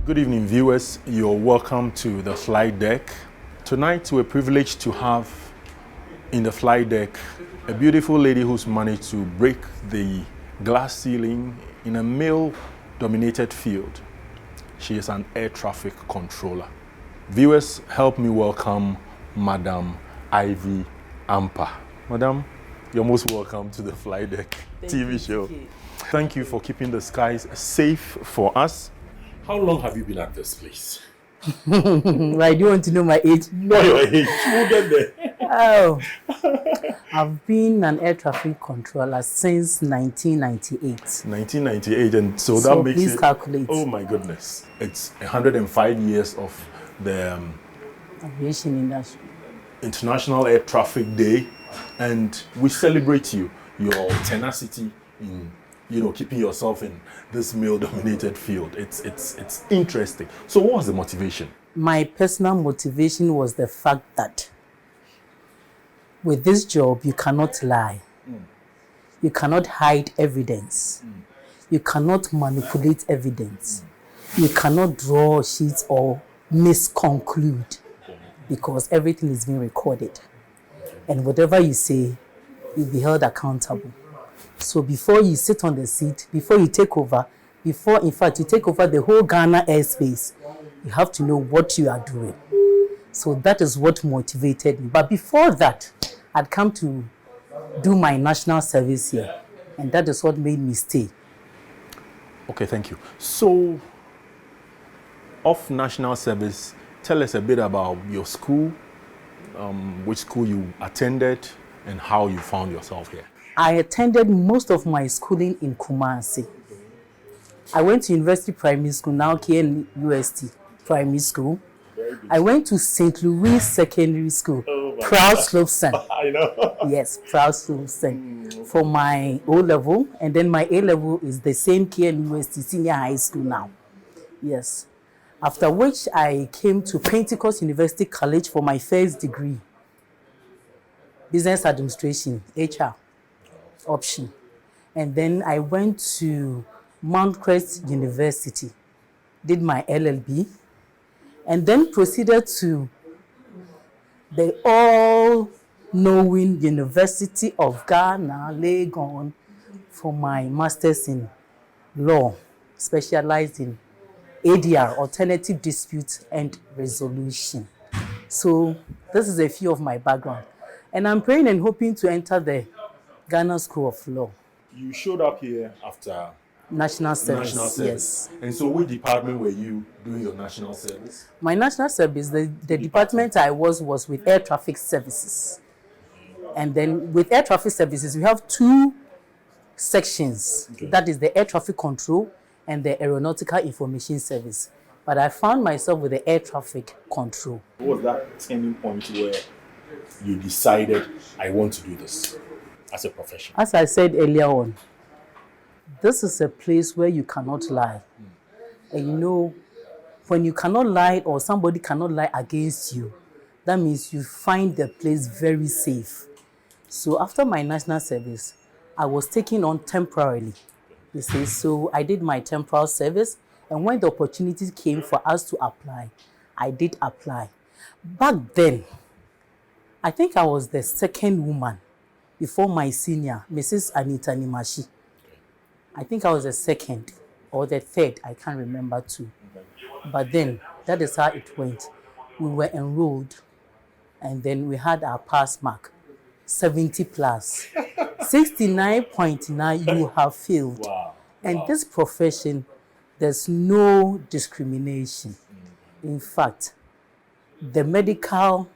Good evening, viewers. You're welcome to the flight deck. Tonight, we're privileged to have in the flight deck a beautiful lady who's managed to break the glass ceiling in a male-dominated field. She is an air traffic controller. Viewers, help me welcome Madam Ivy Ampa. Madam, you're most welcome to the flight deck TV show. Thank you for keeping the skies safe for us. How long have you been at this place? Why do you want to know my age? Not your age. We'll get there. Oh, I've been an air traffic controller since 1998. 1998, and so that makes please it. Calculate. Oh my goodness! It's 105 years of the Aviation industry. International Air Traffic Day, and we celebrate you, your tenacity in keeping yourself in this male-dominated field. It's interesting. So what was the motivation? My personal motivation was the fact that with this job, you cannot lie. You cannot hide evidence. You cannot manipulate evidence. You cannot draw sheets or misconclude because everything is being recorded. And whatever you say, you'll be held accountable. So before you sit on the seat, before you take over, before in fact you take over the whole Ghana airspace, you have to know what you are doing. So that is what motivated me. But before that, I'd come to do my national service here, and that is what made me stay. Okay, thank you. So, off national service, tell us a bit about your school, which school you attended, and how you found yourself here. I attended most of my schooling in Kumasi. I went to University Primary School, now KNUST Primary School. I went to St. Louis Secondary School, Proud Slopestone. I know. Yes, Proud Slopestone for my O-level, and then my A-level is the same KNUST Senior High School now. Yes. After which I came to Pentecost University College for my first degree, Business Administration, HR option. And then I went to Mount Crest University, did my LLB, and then proceeded to the all-knowing University of Ghana, Legon, for my master's in law, specialized in ADR, Alternative Dispute and Resolution. So this is a few of my background. And I'm praying and hoping to enter the Ghana School of Law. You showed up here after National service. national service. Yes. And so which department were you doing your national service? My national service, the department I was with Air Traffic Services. And then with Air Traffic Services, we have two sections. Okay. That is the Air Traffic Control and the Aeronautical Information Service. But I found myself with the Air Traffic Control. What was that turning point where you decided, I want to do this as a profession? As I said earlier on, this is a place where you cannot lie. And when you cannot lie or somebody cannot lie against you, that means you find the place very safe. So after my national service, I was taken on temporarily. You see, so I did my temporal service, and when the opportunity came for us to apply, I did apply. Back then, I think I was the second woman before my senior, Mrs. Anita Nimashi. I think I was the second or the third, I can't remember too. But then, that is how it went. We were enrolled, and then we had our pass mark, 70 plus. 69.9, you have failed. Wow. And this profession, there's no discrimination. In fact, the medical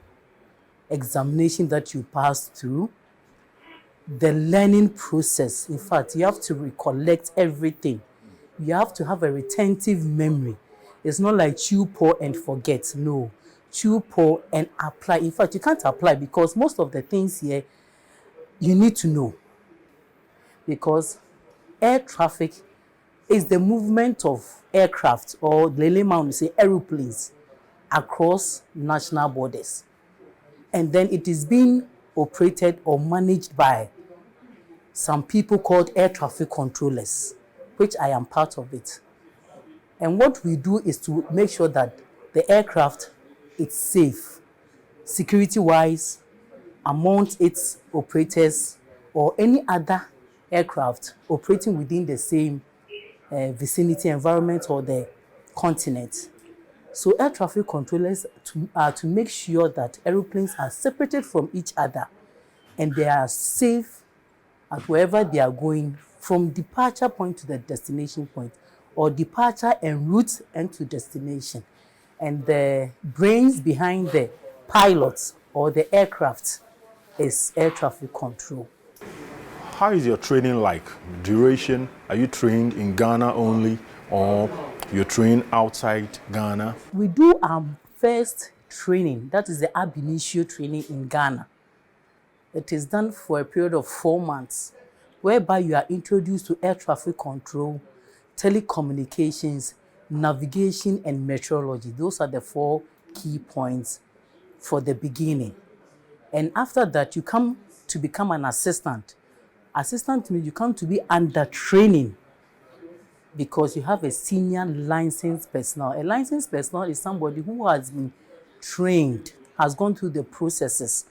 examination that you pass through, the learning process, in fact, you have to recollect everything. You have to have a retentive memory. It's not like chew, pour, and forget. No. Chew, pour, and apply. In fact, you can't apply because most of the things here, you need to know. Because air traffic is the movement of aircraft, or the layman will say aeroplanes, across national borders. And then it is being operated or managed by some people called air traffic controllers, which I am part of it. And what we do is to make sure that the aircraft is safe, security-wise, amongst its operators or any other aircraft operating within the same vicinity, environment, or the continent. So air traffic controllers are to make sure that aeroplanes are separated from each other and they are safe at wherever they are going, from departure point to the destination point, or departure en route and to destination. And the brains behind the pilots or the aircraft is air traffic control. How is your training like? Duration? Are you trained in Ghana only, or you're trained outside Ghana? We do our first training, that is the ab initio training in Ghana. It is done for a period of 4 months, whereby you are introduced to air traffic control, telecommunications, navigation, and meteorology. Those are the 4 key points for the beginning. And after that, you come to become an assistant. Assistant means you come to be under training because you have a senior licensed personnel. A licensed personnel is somebody who has been trained, has gone through the processes,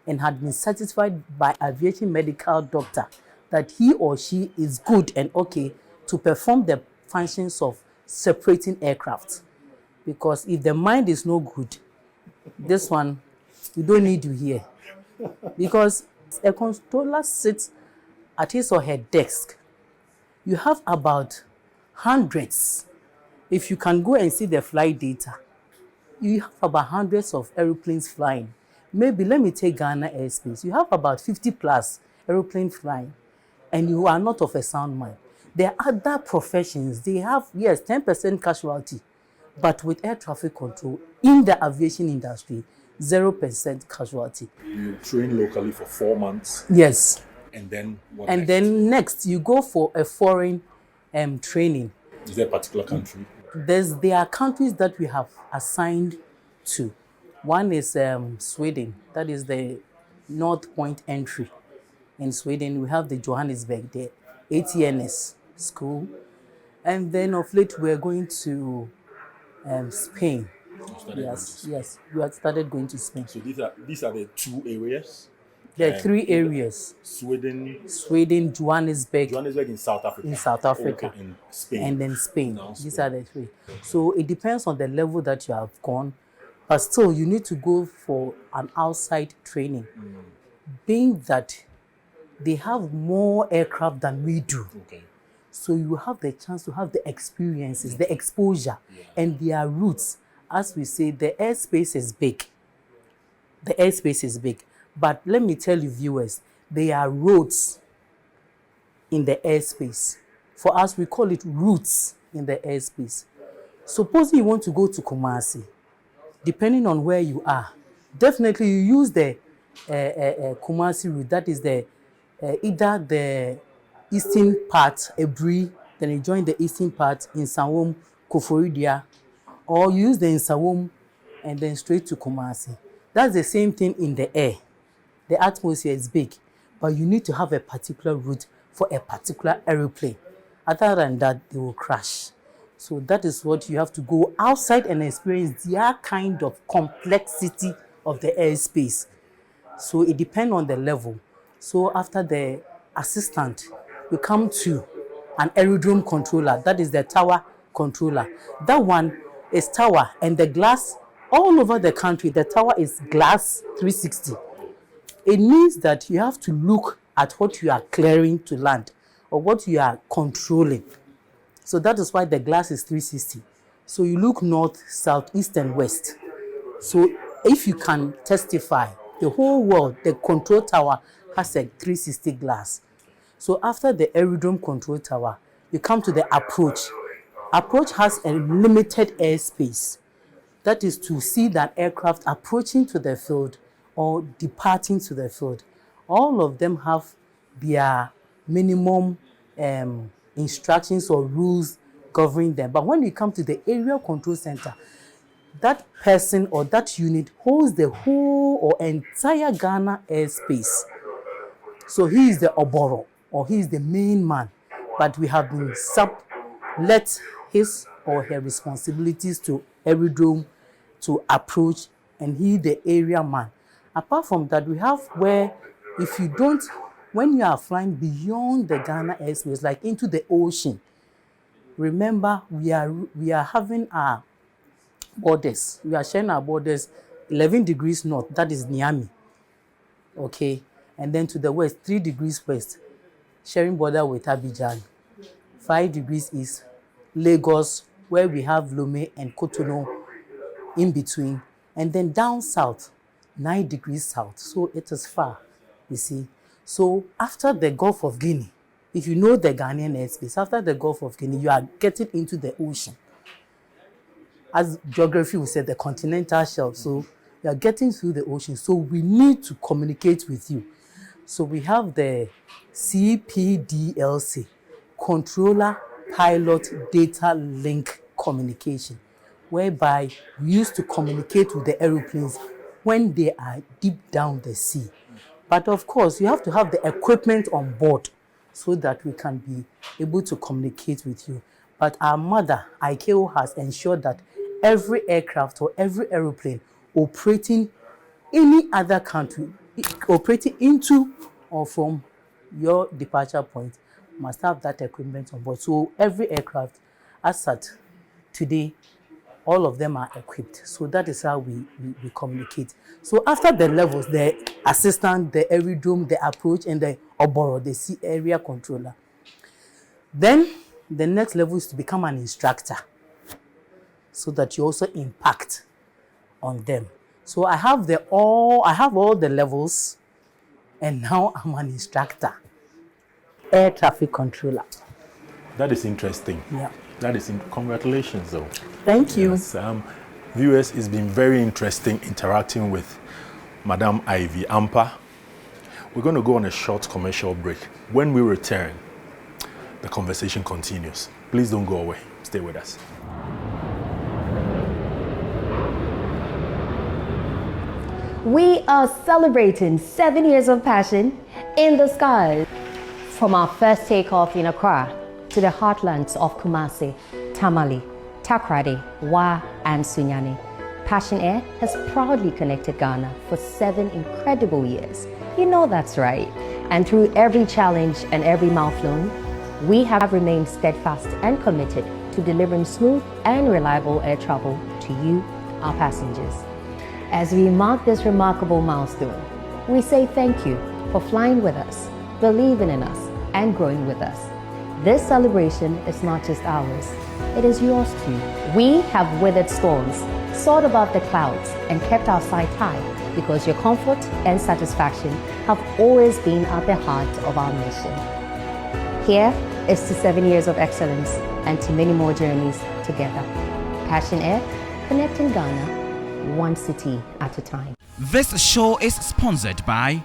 and had been certified by aviation medical doctor that he or she is good and okay to perform the functions of separating aircraft. Because if the mind is no good, this one, we don't need you here. Because a controller sits at his or her desk. You have about hundreds. If you can go and see the flight data, you have about hundreds of aeroplanes flying. Maybe let me take Ghana airspace. You have about 50 plus aeroplanes flying, and you are not of a sound mind. There are other professions. They have, yes, 10% casualty, but with air traffic control in the aviation industry, 0% casualty. You train locally for 4 months. Yes. And then what And next? then next, you go for a foreign training. Is there a particular country? There are countries that we have assigned to. One is Sweden. That is the North Point entry. In Sweden, we have the Johannesburg, the ATNS school. And then of late, we're going to Spain. Yes, we have started going to Spain. So these are the 2 areas? There are 3 areas. Sweden, Johannesburg in South Africa. In South Africa. Okay, in Spain. And then Spain. Now These are the 3. So it depends on the level that you have gone. But still, you need to go for an outside training. Being that they have more aircraft than we do. Okay. So you have the chance to have the experiences, the exposure, and their routes. As we say, the airspace is big. The airspace is big. But let me tell you, viewers, there are roads in the airspace. For us, we call it routes in the airspace. Suppose you want to go to Kumasi, depending on where you are, definitely you use the Kumasi route. That is the either the eastern part, Ebri, then you join the eastern part in Sawom, Koforidia, or you use the Nsawom and then straight to Kumasi. That's the same thing in the air. The atmosphere is big, but you need to have a particular route for a particular aeroplane. Other than that, they will crash. So that is what you have to go outside and experience their kind of complexity of the airspace. So it depends on the level. So after the assistant, you come to an aerodrome controller. That is the tower controller. That one is tower, and the glass all over the country, the tower is glass 360. It means that you have to look at what you are clearing to land or what you are controlling. So that is why the glass is 360. So you look north, south, east, and west. So if you can testify, the whole world, the control tower has a 360 glass. So after the aerodrome control tower, you come to the approach. Approach has a limited airspace. That is to see that aircraft approaching to the field or departing to the field. All of them have their minimum instructions or rules governing them. But when you come to the area control center, that person or that unit holds the whole or entire Ghana airspace. So he is the Oboro, or he is the main man. But we have been let his or her responsibilities to aerodrome, to approach, and he the area man. Apart from that, we have where if you don't, when you are flying beyond the Ghana airspace, like into the ocean, remember we are having our borders. We are sharing our borders 11 degrees north, that is Niamey. Okay, and then to the west, 3 degrees west, sharing border with Abidjan. 5 degrees east, Lagos, where we have Lomé and Cotonou in between. And then down south, 9 degrees south. So it is far, you see. So after the Gulf of Guinea, if you know the Ghanaian airspace, after the Gulf of Guinea, you are getting into the ocean. As geography will say, the continental shelf. So you are getting through the ocean. So we need to communicate with you. So we have the CPDLC, Controller Pilot Data Link Communication, whereby we used to communicate with the aeroplanes when they are deep down the sea. But of course, you have to have the equipment on board so that we can be able to communicate with you. But our mother, ICAO, has ensured that every aircraft or every aeroplane operating any other country, operating into or from your departure point, must have that equipment on board. So every aircraft, as at today, all of them are equipped. So that is how we communicate. So after the levels, the assistant, the aerodrome, the approach, and the oboro, the sea area controller. Then the next level is to become an instructor, so that you also impact on them. So I have all the levels, and now I'm an instructor, air traffic controller. That is interesting. Yeah. That is congratulations, though. Thank you. Yes, viewers, it's been very interesting interacting with Madam Ivy Ampah. We're going to go on a short commercial break. When we return, the conversation continues. Please don't go away. Stay with us. We are celebrating 7 years of passion in the skies. From our first takeoff in Accra to the heartlands of Kumasi, Tamale, Takoradi, Wa, and Sunyani, Passion Air has proudly connected Ghana for 7 incredible years. You know that's right. And through every challenge and every mile flown, we have remained steadfast and committed to delivering smooth and reliable air travel to you, our passengers. As we mark this remarkable milestone, we say thank you for flying with us, believing in us, and growing with us. This celebration is not just ours, it is yours too. We have weathered storms, soared above the clouds, and kept our sight high because your comfort and satisfaction have always been at the heart of our mission. Here is to 7 years of excellence and to many more journeys together. Passion Air, connecting Ghana, one city at a time. This show is sponsored by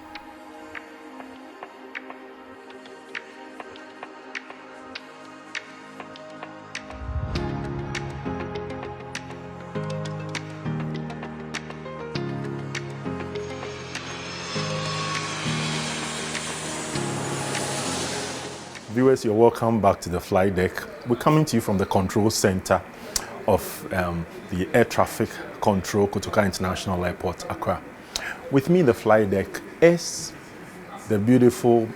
Viewers, you're welcome back to the flight deck. We're coming to you from the control center of the air traffic control, Kotoka International Airport, Accra. With me in the flight deck is the beautiful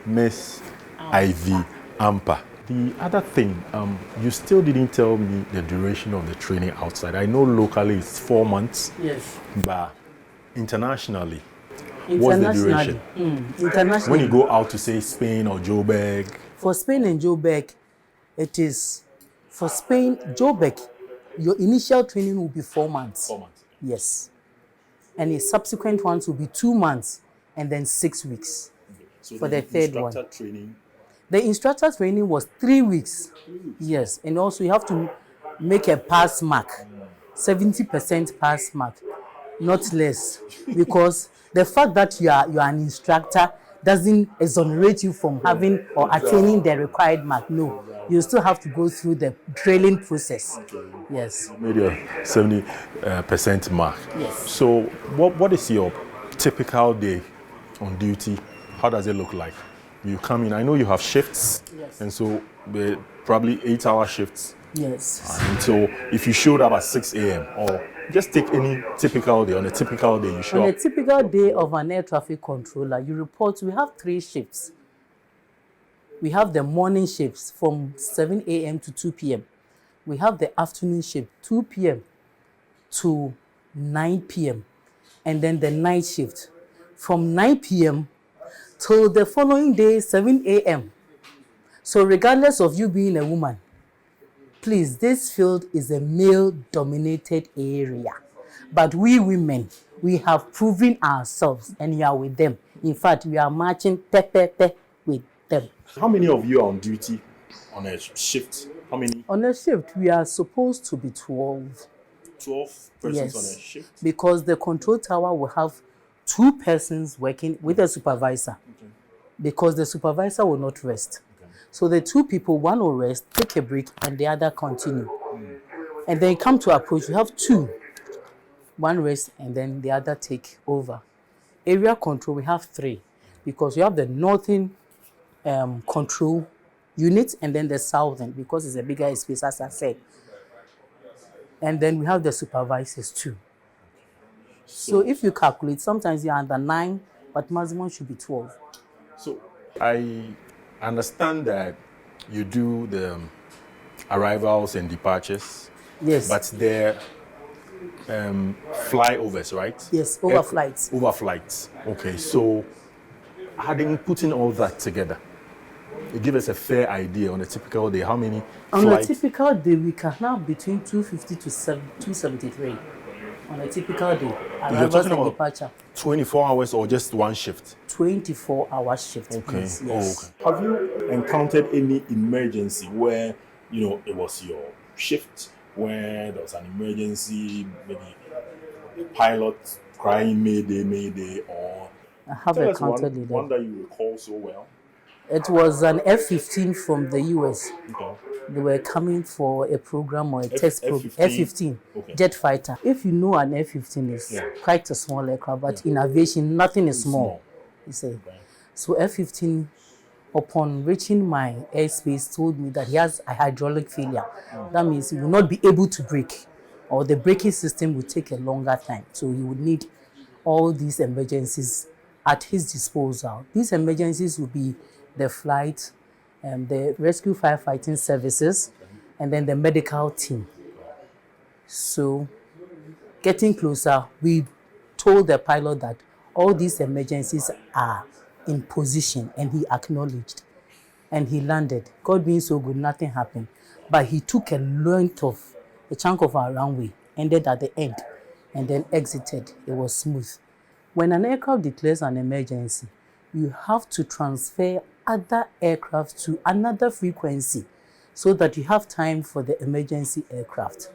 Miss Ivy Ampah. The other thing, you still didn't tell me the duration of the training outside. I know locally it's 4 months. Yes. But internationally, what's the duration? Internationally. When you go out to, say, Spain or Joburg? For Spain and Joburg, it is, for Spain, Joburg, your initial training will be 4 months. 4 months. Yes. And the subsequent ones will be 2 months and then 6 weeks. So for the third one. Training. The instructor training was 3 weeks. Yes. And also you have to make a pass mark, 70% pass mark, not less. Because the fact that you are an instructor doesn't exonerate you from having or attaining the required mark. No, you still have to go through the training process. Yes. Maybe a 70% mark. Yes. So what is your typical day on duty? How does it look like? You come in, I know you have shifts, Yes. and so probably 8-hour shifts. Yes. And so if you showed up at 6 a.m. or just take any typical day, on a typical day you show On a up. typical day of an air traffic controller, you report, we have 3 shifts. We have the morning shifts from 7 a.m. to 2 p.m. We have the afternoon shift, 2 p.m. to 9 p.m. And then the night shift from 9 p.m. till the following day, 7 a.m. So regardless of you being a woman, please, this field is a male-dominated area. But we women, we have proven ourselves and you are with them. In fact, we are marching with them. How many of you are on duty on a shift? How many? On a shift, we are supposed to be 12. 12 persons on a Yes, shift? because the control tower will have 2 persons working with a supervisor. Okay. Because the supervisor will not rest. Okay. So the 2 people, one will rest, take a break, and the other continue. And then come to approach, you have 2. One rest, and then the other take over. Area control, we have 3. Because you have the northern control unit, and then the southern, because it's a bigger space, as I said. And then we have the supervisors too. So if you calculate, sometimes you're under 9, but maximum should be 12. So I understand that you do the arrivals and departures. Yes. But they're flyovers, right? Yes, overflights. Overflights. Okay, so having putting all that together, give us a fair idea on a typical day. How many On flights? a typical day, we can have between 250 to 273. On a typical day, arrivals talking and about departure. 24 hours or just one shift? 24-hour shift, Okay. please. Yes. Oh, okay. Have you encountered any emergency where, it was your shift, where there was an emergency, maybe a pilot crying mayday, or I have tell us encountered it. one that you recall so well? It was an F-15 from the US. Okay. They were coming for a program or a test program. F-15? F-15, jet fighter. If you know, an F-15 is quite a small aircraft, but in aviation, nothing is small. You say. Okay. So F-15, upon reaching my airspace, told me that he has a hydraulic failure. That means he will not be able to brake, or the braking system will take a longer time. So he would need all these emergencies at his disposal. These emergencies will be the flight, the rescue firefighting services, and then the medical team. So getting closer, we told the pilot that all these emergencies are in position, and he acknowledged. And he landed. God being so good, nothing happened. But he took a chunk of our runway, ended at the end, and then exited. It was smooth. When an aircraft declares an emergency, you have to transfer other aircraft to another frequency so that you have time for the emergency aircraft,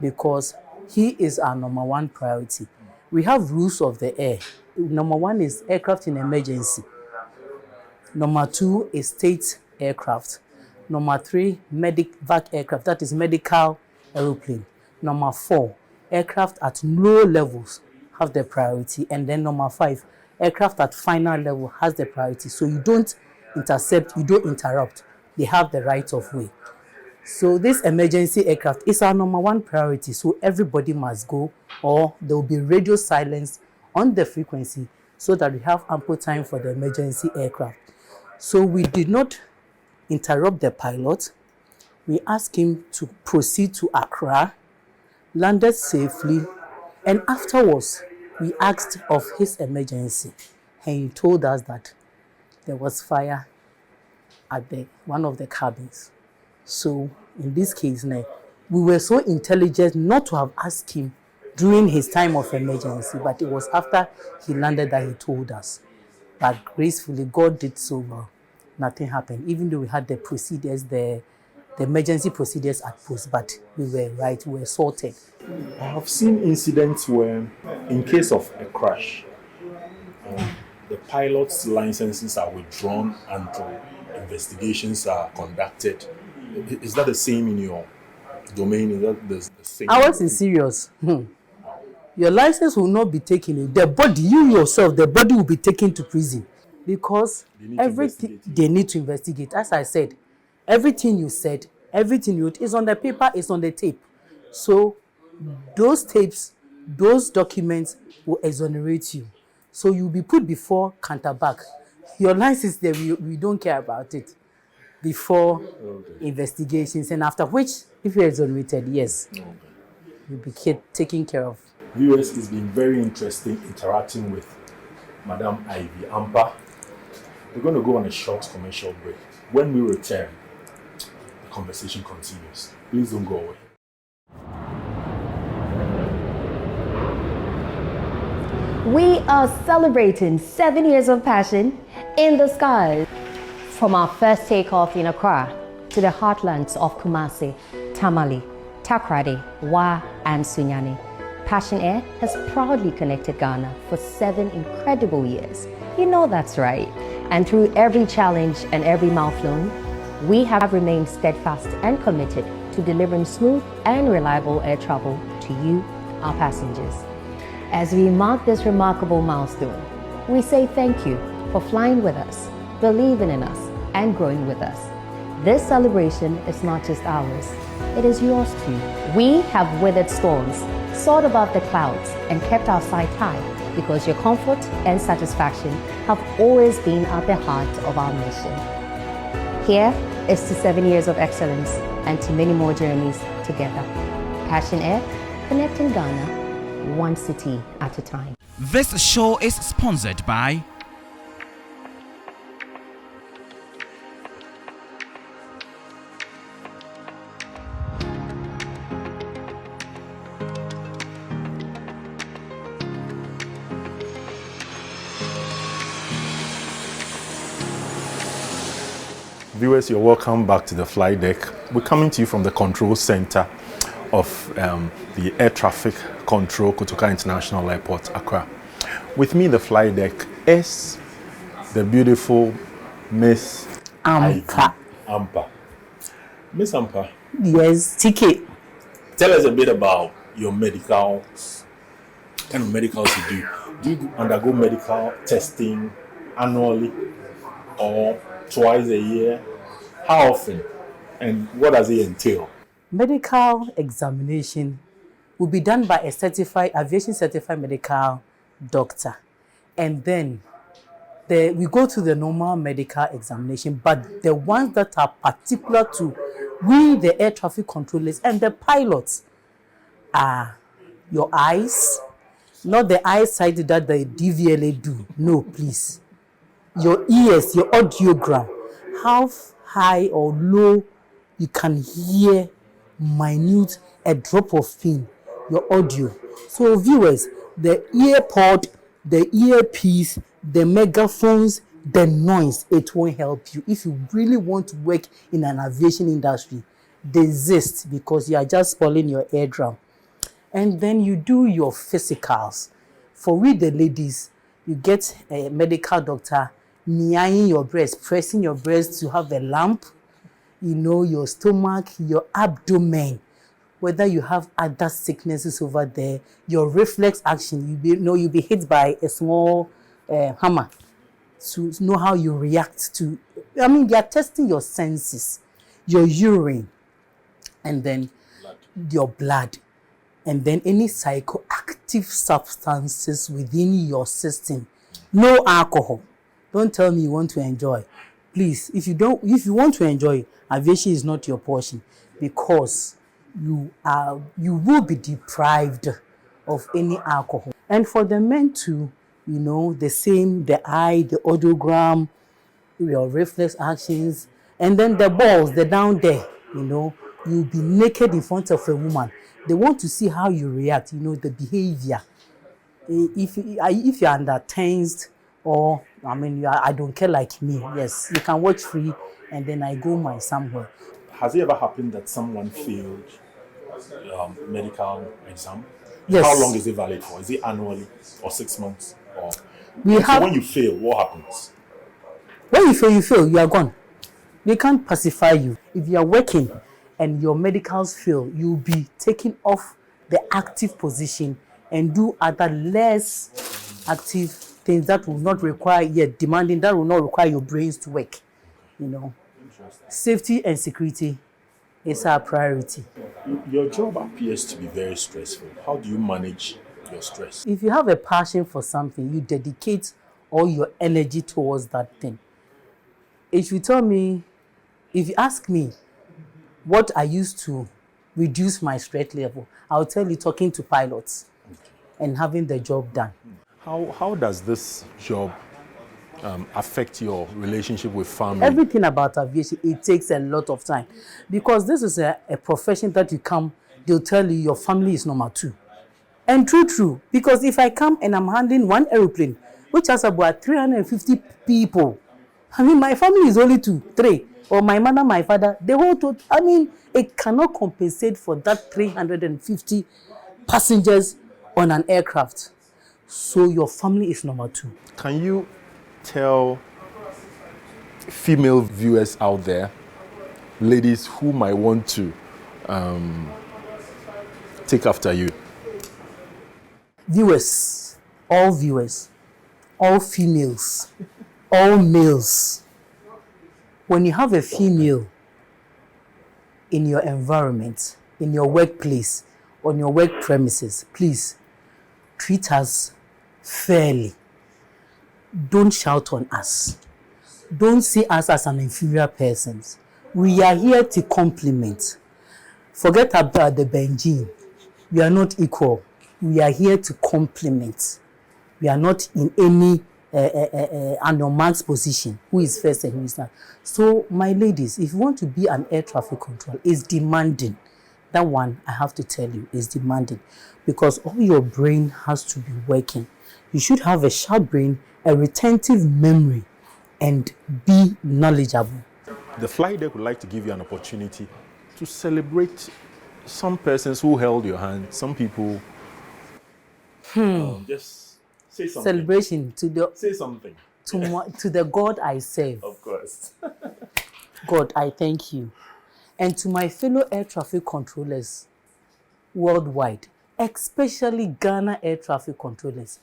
because he is our number 1 priority. We have rules of the air. Number 1 is aircraft in emergency. Number 2 is state aircraft. Number 3, vac aircraft, that is medical aeroplane. Number 4, aircraft at low levels have the priority. And then number 5, aircraft at final level has the priority. So you don't intercept, you don't interrupt. They have the right of way. So this emergency aircraft is our number 1 priority. So everybody must go, or there will be radio silence on the frequency so that we have ample time for the emergency aircraft. So we did not interrupt the pilot. We asked him to proceed to Accra, landed safely, and afterwards we asked of his emergency, and he told us that there was fire at one of the cabins. So in this case now, we were so intelligent not to have asked him during his time of emergency, but it was after he landed that he told us. But gracefully, God did so well. Nothing happened, even though we had the procedures, the emergency procedures at post, but we were right, we were sorted. I have seen incidents where, in case of a crash, the pilot's licenses are withdrawn until investigations are conducted. Is that the same in your domain? Is that the same? Ours is serious. Your license will not be taken. The body, you yourself, the body will be taken to prison, because everything they need to investigate. As I said, everything you said Everything is on the paper, it's on the tape. So those tapes, those documents will exonerate you. So you'll be put before counterback. Your license there, we don't care about it before investigations, and after which, if you're exonerated, yes, you'll be taken care of. Viewers, it's been very interesting interacting with Madam Ivy Ampa. We're going to go on a short commercial break. When we return, the conversation continues. Please don't go away. We are celebrating 7 years of passion in the skies. From our first takeoff in Accra to the heartlands of Kumasi, Tamale, Takoradi, Wa, and Sunyani, Passion Air has proudly connected Ghana for 7 incredible years. You know that's right. And through every challenge and every mile flown, we have remained steadfast and committed to delivering smooth and reliable air travel to you, our passengers. As we mark this remarkable milestone, we say thank you for flying with us, believing in us, and growing with us. This celebration is not just ours, it is yours too. We have weathered storms, soared above the clouds, and kept our sight high because your comfort and satisfaction have always been at the heart of our mission. Here is to 7 years of excellence and to many more journeys together. Passion Air, connecting Ghana, one city at a time. This show is sponsored by Viewers, you're welcome back to the flight deck. We're coming to you from the control center of the air traffic control, Kotoka International Airport, Accra. With me in the flight deck is the beautiful Miss Ampa. Ampa. Miss Ampa. Yes, TK. Tell us a bit about your medicals. What kind of medicals you do? Do you undergo medical testing annually or twice a year? How often? And what does it entail? Medical examination will be done by a aviation certified medical doctor. And then we go through the normal medical examination, but the ones that are particular to we, the air traffic controllers and the pilots, are your eyes, not the eyesight that the DVLA do. No, please. Your ears, your audiogram, how high or low you can hear minute, a drop of pin, your audio. So viewers, the ear pod, the earpiece, the megaphones, the noise, it won't help you. If you really want to work in an aviation industry, desist because you are just spoiling your eardrum. And then you do your physicals. For we the ladies, you get a medical doctor meeing your breast, pressing your breast to have a lump, you know, your stomach, your abdomen, whether you have other sicknesses over there, your reflex action, you'll be hit by a small hammer to know how you react to, I mean, they are testing your senses, your urine, and then your blood, and then any psychoactive substances within your system. No alcohol. Don't tell me you want to enjoy. Please, if you want to enjoy, aviation is not your portion because you will be deprived of any alcohol. And for the men too, you know, the same, the eye, the audiogram, your reflex actions, and then the balls, they're down there, you know, you'll be naked in front of a woman. They want to see how you react, you know, the behavior. If you're under tensed, or I mean, I don't care like me. Yes, you can watch free, and then I go my somewhere. Has it ever happened that someone failed medical exam? Yes. How long is it valid for? Is it annually or 6 months? Or So when you fail, what happens? When you fail, you are gone. They can't pacify you. If you are working and your medicals fail, you'll be taken off the active position and do other less active things that will not require, yet demanding, that will not require your brains to work. You know, safety and security It's our priority. Your job appears to be very stressful. How do you manage your stress? If you have a passion for something, you dedicate all your energy towards that thing. If you ask me what I used to reduce my stress level, I'll tell you talking to pilots and having the job done. How does this job affect your relationship with family? Everything about aviation, it takes a lot of time because this is a profession that you come, they'll tell you your family is number 2. And true, because if I come and I'm handling one aeroplane, which has about 350 people, I mean, my family is only 2, 3, or my mother, my father, the whole total, I mean, it cannot compensate for that 350 passengers on an aircraft. So your family is number 2. Can you tell female viewers out there, ladies who might want to take after you? Viewers, all females, all males. When you have a female in your environment, in your workplace, on your work premises, please treat us fairly. Don't shout on us. Don't see us as an inferior person. We are here to compliment. Forget about the Benjin. We are not equal. We are here to compliment. We are not in any unmarked position. Who is first and who is not. So, my ladies, if you want to be an air traffic control, it's demanding. That one, I have to tell you, is demanding. Because all your brain has to be working. You should have a sharp brain, a retentive memory, and be knowledgeable. The flight deck would like to give you an opportunity to celebrate some persons who held your hand, some people. Just say something. Celebration to Say something. to the God I serve. Of course. God, I thank you. And to my fellow air traffic controllers worldwide, especially Ghana air traffic controllers,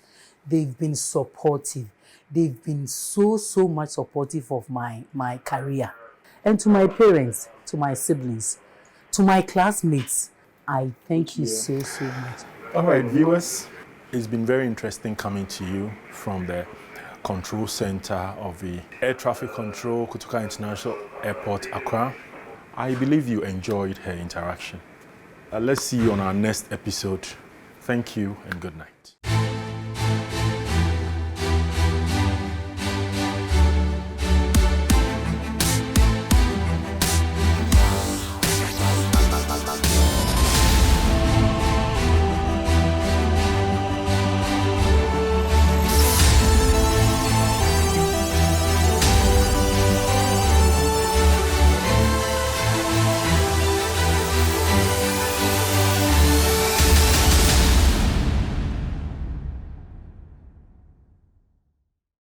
they've been supportive. They've been so much supportive of my career. And to my parents, to my siblings, to my classmates, I thank you so much. All right, viewers, it's been very interesting coming to you from the control center of the Air Traffic Control, Kotoka International Airport, Accra. I believe you enjoyed her interaction. Let's see you on our next episode. Thank you and good night.